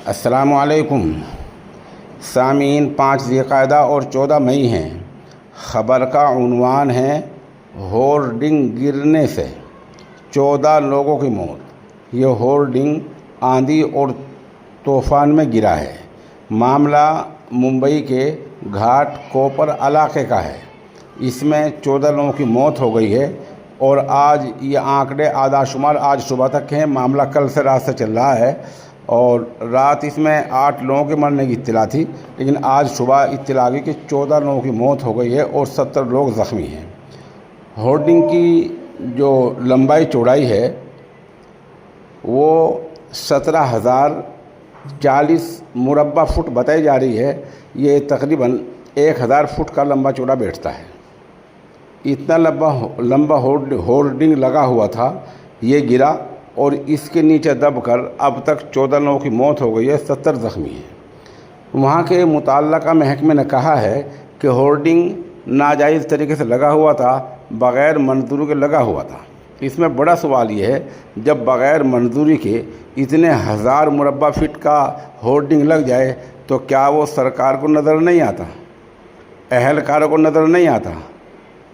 السلام علیکم سامعین، 5 ذی القعدہ اور 14 مئی ہیں۔ خبر کا عنوان ہے ہورڈنگ گرنے سے 14 لوگوں کی موت۔ یہ ہورڈنگ آندھی اور طوفان میں گرا ہے۔ معاملہ ممبئی کے گھاٹ کوپر علاقے کا ہے۔ اس میں 14 لوگوں کی موت ہو گئی ہے اور آج یہ آنکڑے اعداد و شمار آج صبح تک ہیں۔ معاملہ کل سے رات سے چل رہا ہے اور رات اس میں 8 لوگوں کے مرنے کی اطلاع تھی، لیکن آج صبح اطلاع آئی کہ 14 لوگوں کی موت ہو گئی ہے اور 70 لوگ زخمی ہیں۔ ہورڈنگ کی جو لمبائی چوڑائی ہے وہ 17,040 مربع فٹ بتائی جا رہی ہے۔ یہ تقریباً 1000 فٹ کا لمبا چوڑا بیٹھتا ہے۔ اتنا لمبا ہورڈنگ لگا ہوا تھا، یہ گرا اور اس کے نیچے دب کر اب تک 14 لوگوں کی موت ہو گئی ہے، 70 زخمی ہیں۔ وہاں کے متعلقہ محکمے نے کہا ہے کہ ہورڈنگ ناجائز طریقے سے لگا ہوا تھا، بغیر منظوری کے لگا ہوا تھا۔ اس میں بڑا سوال یہ ہے، جب بغیر منظوری کے اتنے 1000 مربع فٹ کا ہورڈنگ لگ جائے تو کیا وہ سرکار کو نظر نہیں آتا؟ اہلکاروں کو نظر نہیں آتا؟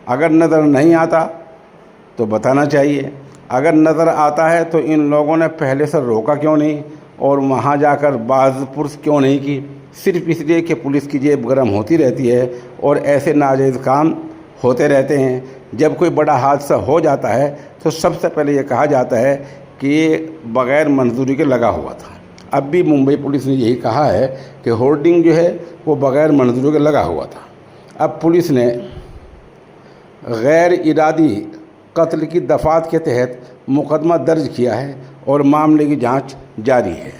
اگر نظر نہیں آتا تو بتانا چاہیے۔ اگر نظر آتا ہے تو ان لوگوں نے پہلے سے روکا کیوں نہیں اور وہاں جا کر باز پرس کیوں نہیں کی؟ صرف اس لیے کہ پولیس کی جیب گرم ہوتی رہتی ہے اور ایسے ناجائز کام ہوتے رہتے ہیں۔ جب کوئی بڑا حادثہ ہو جاتا ہے تو سب سے پہلے یہ کہا جاتا ہے کہ یہ بغیر منظوری کے لگا ہوا تھا۔ اب بھی ممبئی پولیس نے یہی کہا ہے کہ ہورڈنگ جو ہے وہ بغیر منظوری کے لگا ہوا تھا۔ اب پولیس نے غیر ارادی قتل کی دفعات کے تحت مقدمہ درج کیا ہے اور معاملے کی جانچ جاری ہے۔